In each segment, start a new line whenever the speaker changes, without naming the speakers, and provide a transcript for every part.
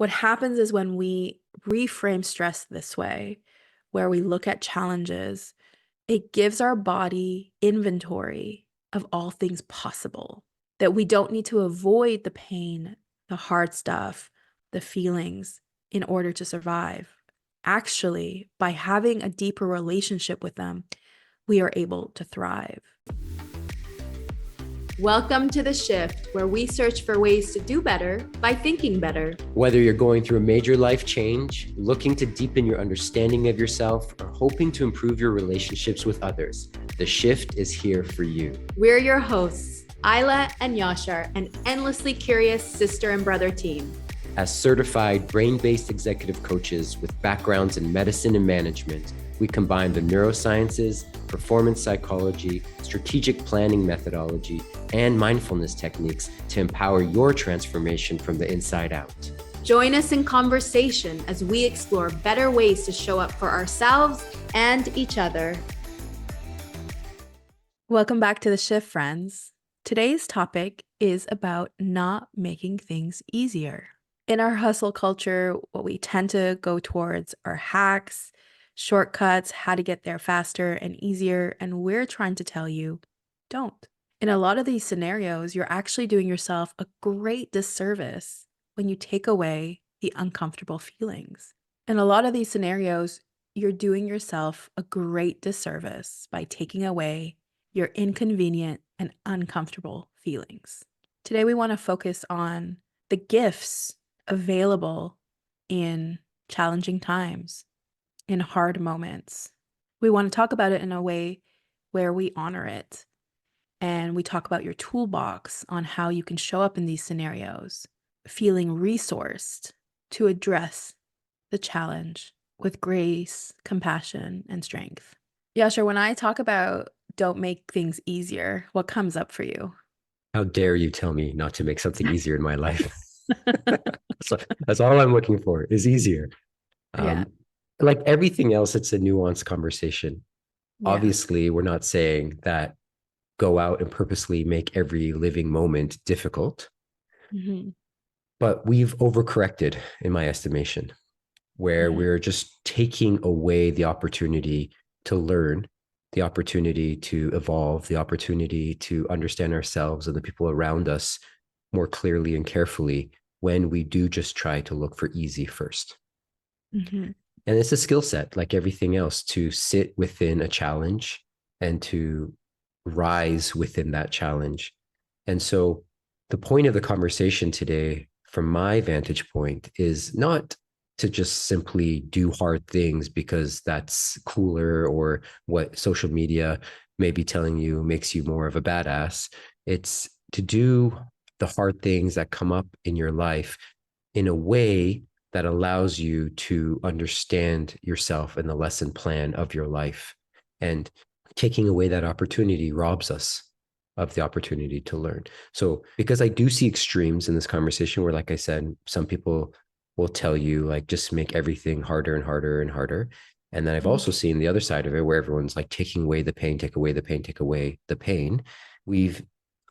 What happens is when we reframe stress this way, where we look at challenges, it gives our body inventory of all things possible, that we don't need to avoid the pain, the hard stuff, the feelings in order to survive. Actually, by having a deeper relationship with them, we are able to thrive. Welcome to The Shift, where we search for ways to do better by thinking better.
Whether you're going through a major life change, looking to deepen your understanding of yourself, or hoping to improve your relationships with others, The Shift is here for you.
We're your hosts, Isla and Yashar, an endlessly curious sister and brother team.
As certified brain-based executive coaches with backgrounds in medicine and management, we combine the neurosciences, performance psychology, strategic planning methodology, and mindfulness techniques to empower your transformation from the inside out.
Join us in conversation as we explore better ways to show up for ourselves and each other. Welcome back to The Shift, friends. Today's topic is about not making things easier. In our hustle culture, what we tend to go towards are hacks, shortcuts, how to get there faster and easier, and we're trying to tell you, don't. In a lot of these scenarios, you're actually doing yourself a great disservice when you take away the uncomfortable feelings. In a lot of these scenarios, you're doing yourself a great disservice by taking away your inconvenient and uncomfortable feelings. Today, we want to focus on the gifts available in challenging times, in hard moments. We want to talk about it in a way where we honor it. And we talk about your toolbox on how you can show up in these scenarios, feeling resourced to address the challenge with grace, compassion, and strength. Yashar, when I talk about don't make things easier, what comes up for you?
How dare you tell me not to make something easier in my life? So that's all I'm looking for is easier.
Yeah.
Like everything else, it's a nuanced conversation.
Yeah.
Obviously, we're not saying that go out and purposely make every living moment difficult.
Mm-hmm.
But we've overcorrected, in my estimation, where we're just taking away the opportunity to learn, the opportunity to evolve, the opportunity to understand ourselves and the people around us more clearly and carefully when we do just try to look for easy first.
Mm-hmm.
And it's a skill set, like everything else, to sit within a challenge and to rise within that challenge. And so the point of the conversation today, from my vantage point, is not to just simply do hard things because that's cooler or what social media may be telling you makes you more of a badass. It's to do the hard things that come up in your life in a way that allows you to understand yourself and the lesson plan of your life. And taking away that opportunity robs us of the opportunity to learn. So because I do see extremes in this conversation where, like I said, some people will tell you like, just make everything harder and harder and harder. And then I've also seen the other side of it where everyone's like taking away the pain, take away the pain, take away the pain. We've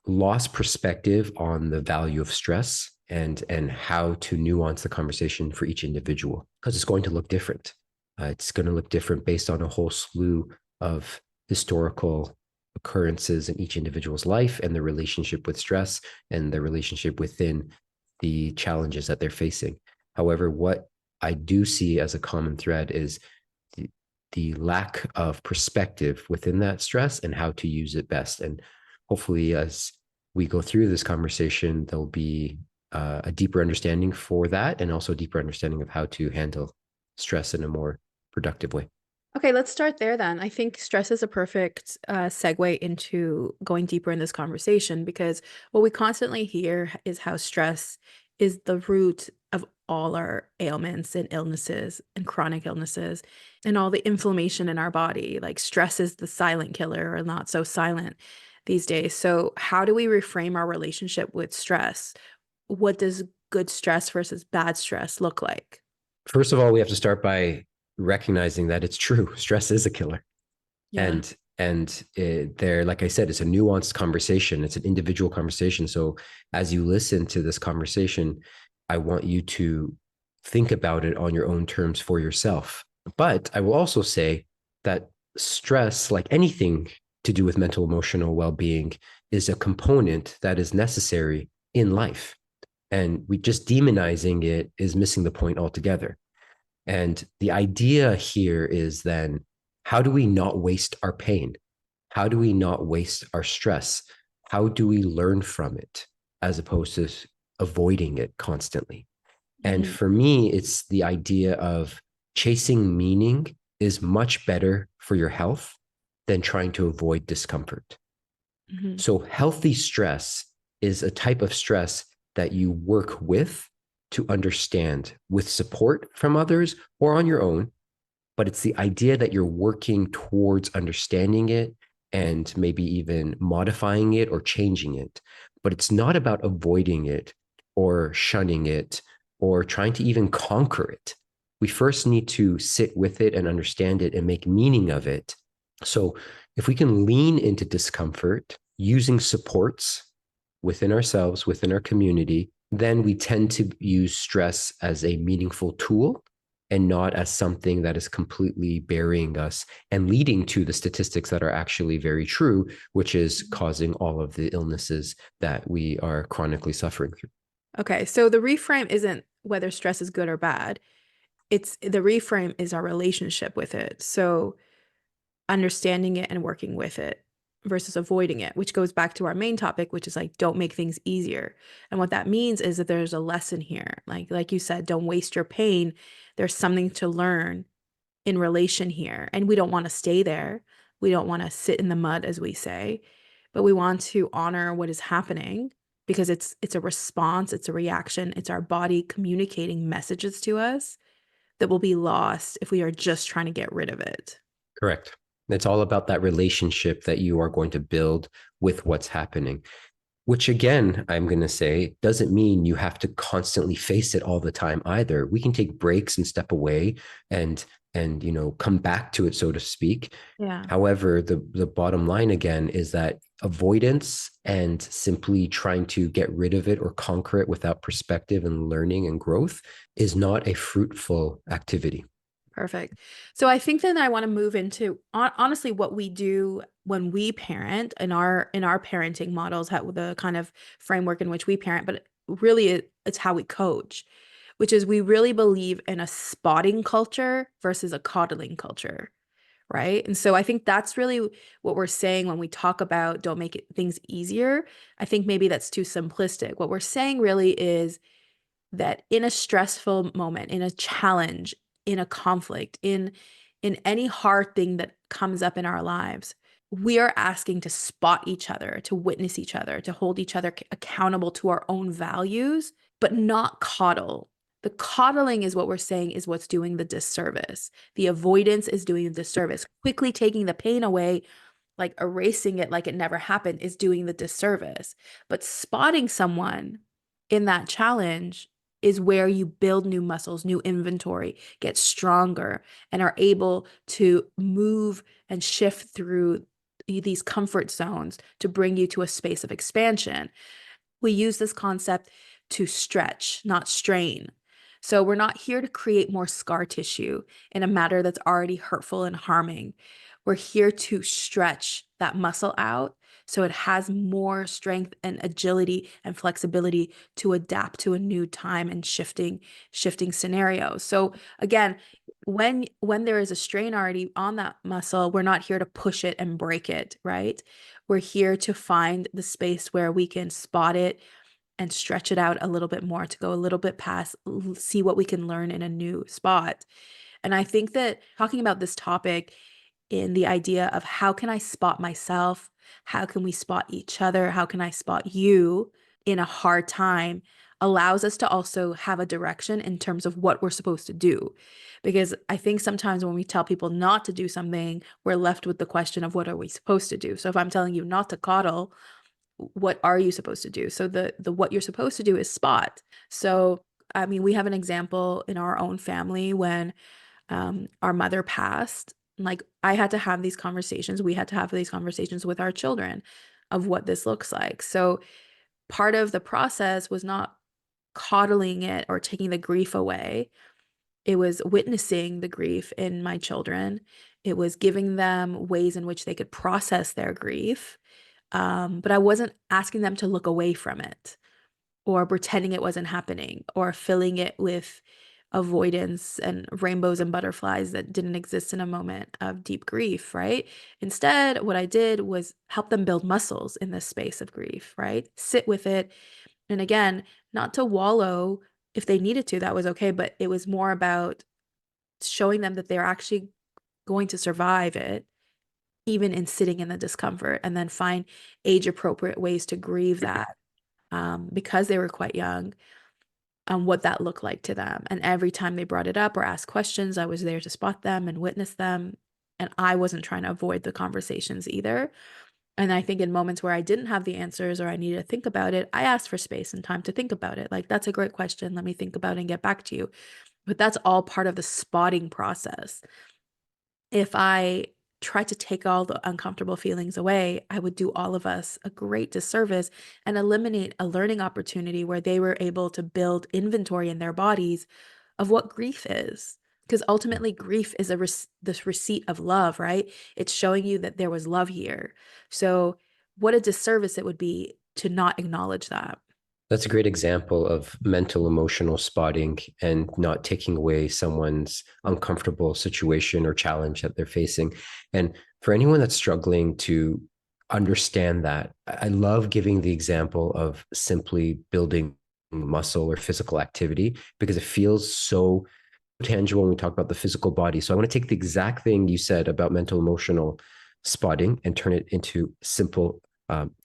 lost perspective on the value of stress and how to nuance the conversation for each individual, because it's going to look different. It's going to look different based on a whole slew of historical occurrences in each individual's life and the relationship with stress and the relationship within the challenges that they're facing. However, what I do see as a common thread is the lack of perspective within that stress and how to use it best. And hopefully, as we go through this conversation, there'll be a deeper understanding for that and also a deeper understanding of how to handle stress in a more productive way.
Okay, let's start there then. I think stress is a perfect segue into going deeper in this conversation, because what we constantly hear is how stress is the root of all our ailments and illnesses and chronic illnesses and all the inflammation in our body. Like stress is the silent killer, or not so silent these days. So how do we reframe our relationship with stress? What does good stress versus bad stress look like?
First of all, we have to start by recognizing that it's true. Stress is a killer.
Yeah.
And there, like I said, it's a nuanced conversation. It's an individual conversation. So as you listen to this conversation, I want you to think about it on your own terms for yourself. But I will also say that stress, like anything to do with mental emotional well-being, is a component that is necessary in life. And we just demonizing it is missing the point altogether. And the idea here is then, how do we not waste our pain? How do we not waste our stress? How do we learn from it as opposed to avoiding it constantly? And
Hmm.
for me, it's the idea of chasing meaning is much better for your health than trying to avoid discomfort.
Hmm.
So, healthy stress is a type of stress that you work with to understand with support from others or on your own. But it's the idea that you're working towards understanding it and maybe even modifying it or changing it. But it's not about avoiding it or shunning it or trying to even conquer it. We first need to sit with it and understand it and make meaning of it. So, if we can lean into discomfort using supports within ourselves, within our community, then we tend to use stress as a meaningful tool and not as something that is completely burying us and leading to the statistics that are actually very true, which is causing all of the illnesses that we are chronically suffering through.
Okay, so the reframe isn't whether stress is good or bad. It's the reframe is our relationship with it. So understanding it and working with it versus avoiding it, which goes back to our main topic, which is like don't make things easier. And what that means is that there's a lesson here. Like you said, don't waste your pain. There's something to learn in relation here. And we don't want to stay there. We don't want to sit in the mud, as we say, but we want to honor what is happening because it's a response, it's a reaction, it's our body communicating messages to us that will be lost if we are just trying to get rid of it.
Correct. It's all about that relationship that you are going to build with what's happening, which again, I'm going to say doesn't mean you have to constantly face it all the time either. We can take breaks and step away and come back to it, so to speak.
Yeah.
However, the bottom line again is that avoidance and simply trying to get rid of it or conquer it without perspective and learning and growth is not a fruitful activity.
Perfect. So I think then I want to move into honestly what we do when we parent in our parenting models, how the kind of framework in which we parent, but really it's how we coach, which is we really believe in a spotting culture versus a coddling culture, right? And so I think that's really what we're saying when we talk about don't make things easier. I think maybe that's too simplistic. What we're saying really is that in a stressful moment, in a challenge, in a conflict, in any hard thing that comes up in our lives, we are asking to spot each other, to witness each other, to hold each other accountable to our own values, but not coddle. The coddling is what we're saying is what's doing the disservice. The avoidance is doing the disservice. Quickly taking the pain away, like erasing it like it never happened, is doing the disservice. But spotting someone in that challenge is where you build new muscles, new inventory, get stronger, and are able to move and shift through these comfort zones to bring you to a space of expansion. We use this concept to stretch, not strain. So we're not here to create more scar tissue in a matter that's already hurtful and harming. We're here to stretch that muscle out so it has more strength and agility and flexibility to adapt to a new time and shifting scenarios. So again, when there is a strain already on that muscle, we're not here to push it and break it, right? We're here to find the space where we can spot it and stretch it out a little bit more to go a little bit past, see what we can learn in a new spot. And I think that talking about this topic in the idea of how can I spot myself? How can we spot each other? How can I spot you in a hard time allows us to also have a direction in terms of what we're supposed to do. Because I think sometimes when we tell people not to do something, we're left with the question of what are we supposed to do? So if I'm telling you not to coddle, what are you supposed to do? So the what you're supposed to do is spot. So I mean, we have an example in our own family when our mother passed. Like I had to have these conversations. We had to have these conversations with our children of what this looks like. So part of the process was not coddling it or taking the grief away. It was witnessing the grief in my children. It was giving them ways in which they could process their grief. But I wasn't asking them to look away from it or pretending it wasn't happening or filling it with avoidance and rainbows and butterflies that didn't exist in a moment of deep grief, right? Instead, what I did was help them build muscles in this space of grief, right? Sit with it. And again, not to wallow if they needed to, that was okay, but it was more about showing them that they're actually going to survive it, even in sitting in the discomfort, and then find age appropriate ways to grieve that because they were quite young, what that looked like to them. And every time they brought it up or asked questions, I was there to spot them and witness them. And I wasn't trying to avoid the conversations either. And I think in moments where I didn't have the answers or I needed to think about it, I asked for space and time to think about it. Like, that's a great question. Let me think about it and get back to you. But that's all part of the spotting process. If I tried to take all the uncomfortable feelings away, I would do all of us a great disservice and eliminate a learning opportunity where they were able to build inventory in their bodies of what grief is. Because ultimately, grief is this receipt of love, right? It's showing you that there was love here. So, what a disservice it would be to not acknowledge that.
That's a great example of mental emotional spotting and not taking away someone's uncomfortable situation or challenge that they're facing. And for anyone that's struggling to understand that, I love giving the example of simply building muscle or physical activity because it feels so tangible when we talk about the physical body. So I want to take the exact thing you said about mental emotional spotting and turn it into simple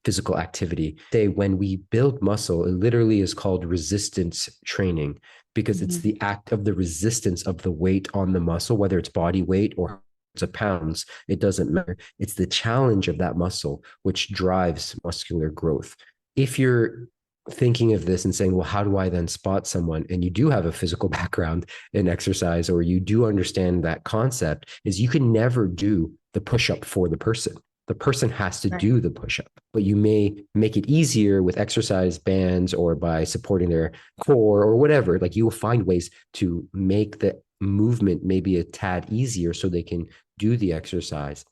physical activity. Say when we build muscle, it literally is called resistance training because it's
Mhm.
the act of the resistance of the weight on the muscle, whether it's body weight or it's a pounds, it doesn't matter. It's the challenge of that muscle which drives muscular growth. If you're thinking of this and saying, well, how do I then spot someone? And you do have a physical background in exercise, or you do understand that concept, is you can never do the push up for the person. The person has to
Right.
do the push up, but you may make it easier with exercise bands or by supporting their core or whatever. Like you will find ways to make the movement maybe a tad easier so they can do the exercise,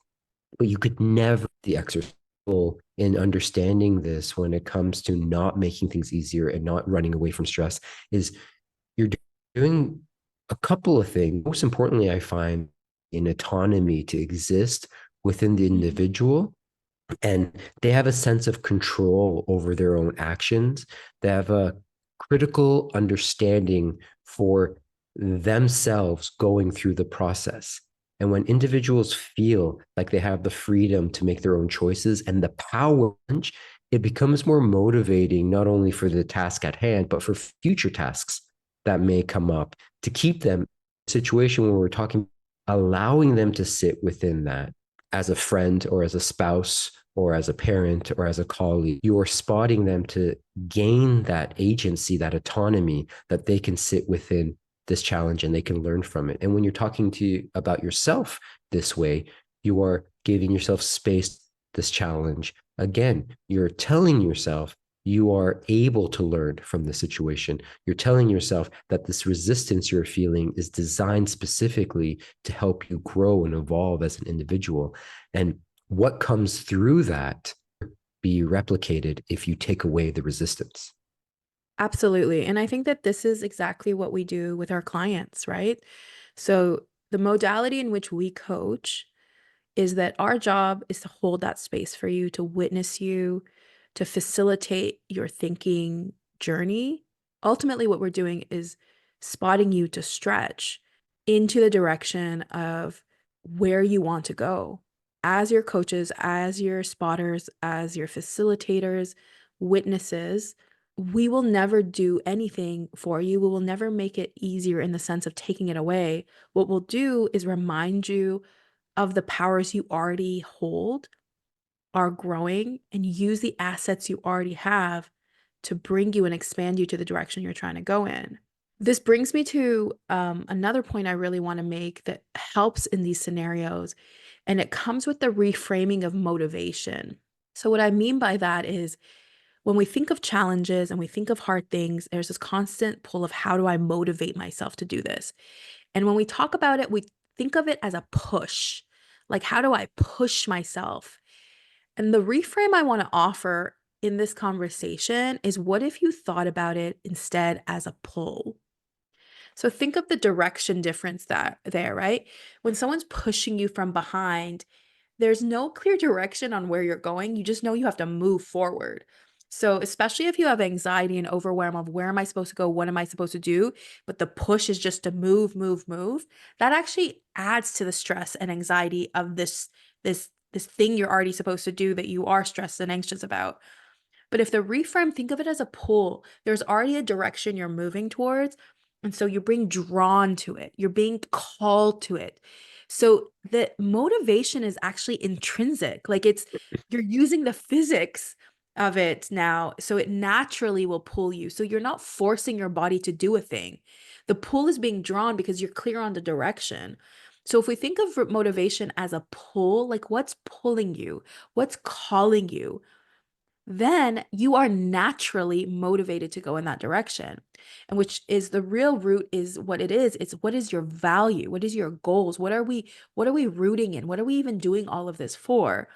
but you could never the exercise in understanding this when it comes to not making things easier and not running away from stress is you're doing a couple of things. Most importantly, I find in autonomy to exist within the
Mhm.
individual, and they have a sense of control over their own actions. They have a critical understanding for themselves going through the process. And when individuals feel like they have the freedom to make their own choices and the power, it becomes more motivating, not only for the task at hand, but for future tasks that may come up to keep them in a situation where we're talking, allowing them to sit within that as a friend or as a spouse or as a parent or as a colleague. You're spotting them to gain that agency, that autonomy that they can sit within this challenge and they can learn from it. And when you're talking to you about yourself this way, you are giving yourself space this challenge. Again, you're telling yourself you are able to learn from the situation. You're telling yourself that this resistance you're feeling is designed specifically to help you grow and evolve as an individual. And what comes through that be replicated if you take away the resistance.
Absolutely. And I think that this is exactly what we do with our clients, right? So, the modality in which we coach is that our job is to hold that space for you, to witness you, to facilitate your thinking journey. Ultimately, what we're doing is spotting you to stretch into the direction of where you want to go. As your coaches, as your spotters, as your facilitators, witnesses, we will never do anything for you. We will never make it easier in the sense of taking it away. What we'll do is remind you of the powers you already hold, are growing, and use the assets you already have to bring you and expand you to the direction you're trying to go in. This brings me to another point I really want to make that helps in these scenarios, and it comes with the reframing of motivation. So, what I mean by that is When we think of challenges and we think of hard things, there's this constant pull of how do I motivate myself to do this? And when we talk about it, we think of it as a push. Like, how do I push myself? And the reframe I want to offer in this conversation is what if you thought about it instead as a pull? So think of the direction difference that there, right? When someone's pushing you from behind, there's no clear direction on where you're going. You just know you have to move forward. So, especially if you have anxiety and overwhelm of where am I supposed to go? What am I supposed to do? But the push is just to move, move, move. That actually adds to the stress and anxiety of this thing you're already supposed to do that you are stressed and anxious about. But if the reframe, think of it as a pull. There's already a direction you're moving towards. And so you're being drawn to it, you're being called to it. So the motivation is actually intrinsic. Like you're using the physics of it now. So it naturally will pull you. So you're not forcing your body to do a thing. The pull is being drawn because you're clear on the direction. So if we think of motivation as a pull, like what's pulling you? What's calling you? Then you are naturally motivated to go in that direction. And which is the real root is what it is. It's what is your value? What is your goals? What are we rooting in? What are we even doing all of this for?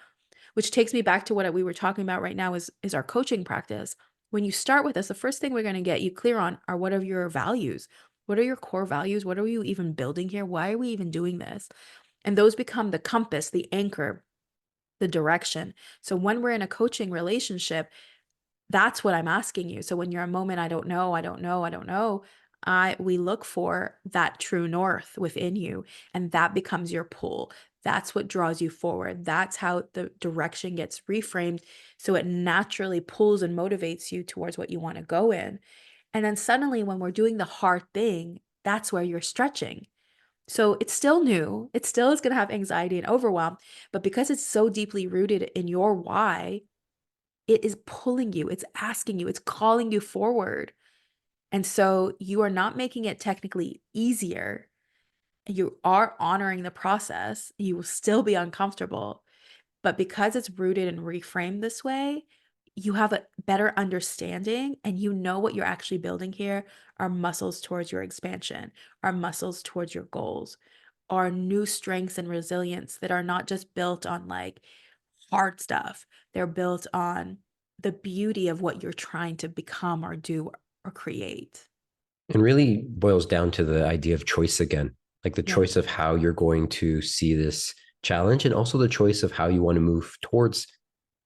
Which takes me back to what we were talking about right now is our coaching practice. When you start with this, the first thing we're going to get you clear on are what are your values? What are your core values? What are you even building here? Why are we even doing this? And those become the compass, the anchor, the direction. So when we're in a coaching relationship, that's what I'm asking you. So when you're a moment, I don't know, I don't know, I don't know, we look for that true north within you, and that becomes your pull. That's what draws you forward. That's how the direction gets reframed. So it naturally pulls and motivates you towards what you want to go in. And then suddenly, when we're doing the hard thing, that's where you're stretching. So it's still new. It still is going to have anxiety and overwhelm, but because it's so deeply rooted in your why, it is pulling you, it's asking you, it's calling you forward. And so you are not making it technically easier. You are honoring the process. You will still be uncomfortable, but because it's rooted and reframed this way, you have a better understanding and you know what you're actually building here are muscles towards your expansion, are muscles towards your goals, are new strengths and resilience that are not just built on like hard stuff. They're built on the beauty of what you're trying to become or do or create.
And really boils down to the idea of choice again, like the
Yeah.
choice of how you're going to see this challenge and also the choice of how you want to move towards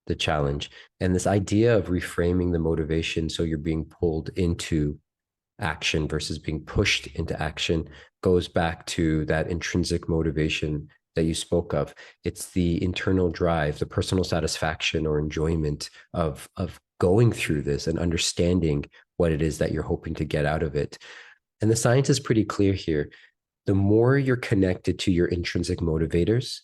the challenge. And this idea of reframing the motivation so you're being pulled into action versus being pushed into action goes back to that intrinsic motivation that you spoke of. It's the internal drive, the personal satisfaction or enjoyment of going through this and understanding what it is that you're hoping to get out of it. And the science is pretty clear here. The more you're connected to your intrinsic motivators,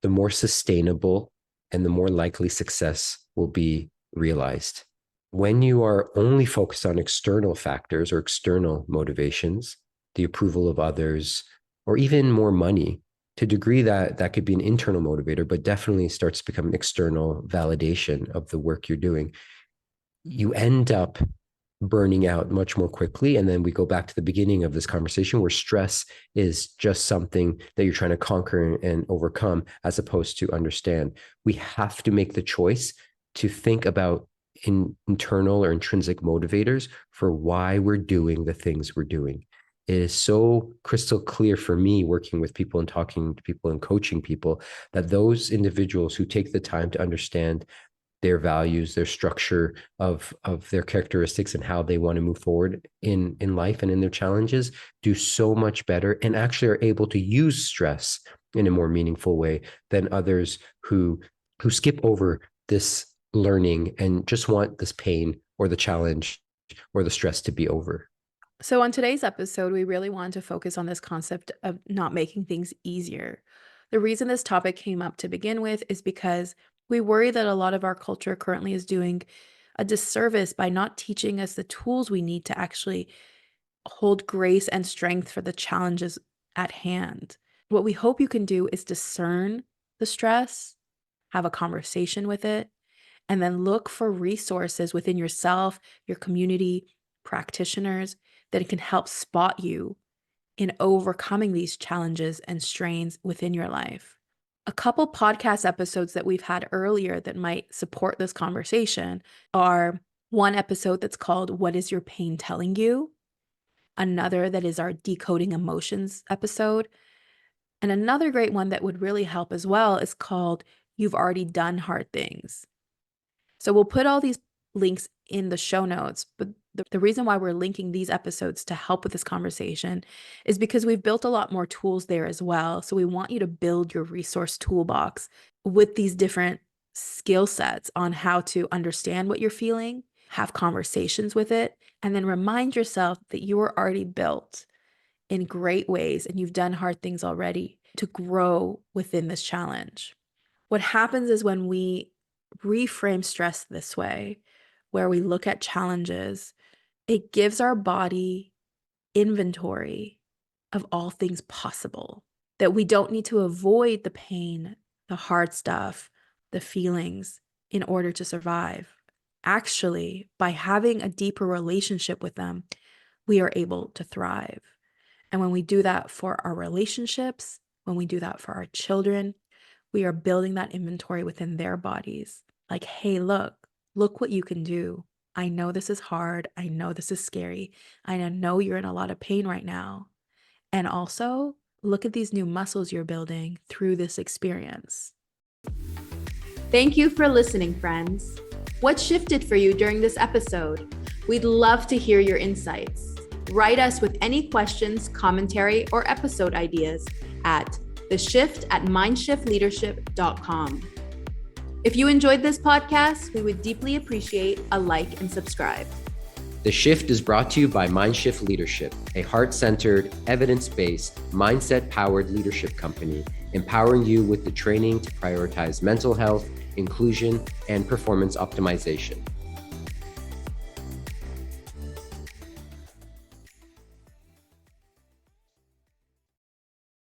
the more sustainable and the more likely success will be realized. When you are only focused on external factors or external motivations, the approval of others, or even more money, to a degree that that could be an internal motivator, but definitely starts to become an external validation of the work you're doing, you end up burning out much more quickly. And then we go back to the beginning of this conversation where stress is just something that you're trying to conquer and overcome as opposed to understand. We have to make the choice to think about internal or intrinsic motivators for why we're doing the things we're doing. It is so crystal clear for me working with people and talking to people and coaching people that those individuals who take the time to understand their values, their structure of their characteristics and how they want to move forward in life and in their challenges do so much better and actually are able to use stress in a more meaningful way than others who skip over this learning and just want this pain or the challenge or the stress to be over.
So, on today's episode, we really wanted to focus on this concept of not making things easier. The reason this topic came up to begin with is because we worry that a lot of our culture currently is doing a disservice by not teaching us the tools we need to actually hold grace and strength for the challenges at hand. What we hope you can do is discern the stress, have a conversation with it, and then look for resources within yourself, your community, practitioners that can help spot you in overcoming these challenges and strains within your life. A couple podcast episodes that we've had earlier that might support this conversation are one episode that's called What is Your Pain Telling You? Another that is our Decoding Emotions episode. And another great one that would really help as well is called You've Already Done Hard Things. So we'll put all these links in the show notes, but the reason why we're linking these episodes to help with this conversation is because we've built a lot more tools there as well. So we want you to build your resource toolbox with these different skill sets on how to understand what you're feeling, have conversations with it, and then remind yourself that you are already built in great ways and you've done hard things already to grow within this challenge. What happens is when we reframe stress this way, where we look at challenges, it gives our body inventory of all things possible, that we don't need to avoid the pain, the hard stuff, the feelings in order to survive. Actually, by having a deeper relationship with them, we are able to thrive. And when we do that for our relationships, when we do that for our children, we are building that inventory within their bodies. Like, hey, look what you can do. I know this is hard. I know this is scary. I know you're in a lot of pain right now. And also, look at these new muscles you're building through this experience. Thank you for listening, friends. What shifted for you during this episode? We'd love to hear your insights. Write us with any questions, commentary, or episode ideas at theshift@mindshiftleadership.com. If you enjoyed this podcast, we would deeply appreciate a like and subscribe.
The Shift is brought to you by Mindshift Leadership, a heart-centered, evidence-based, mindset-powered leadership company, empowering you with the training to prioritize mental health, inclusion, and performance optimization.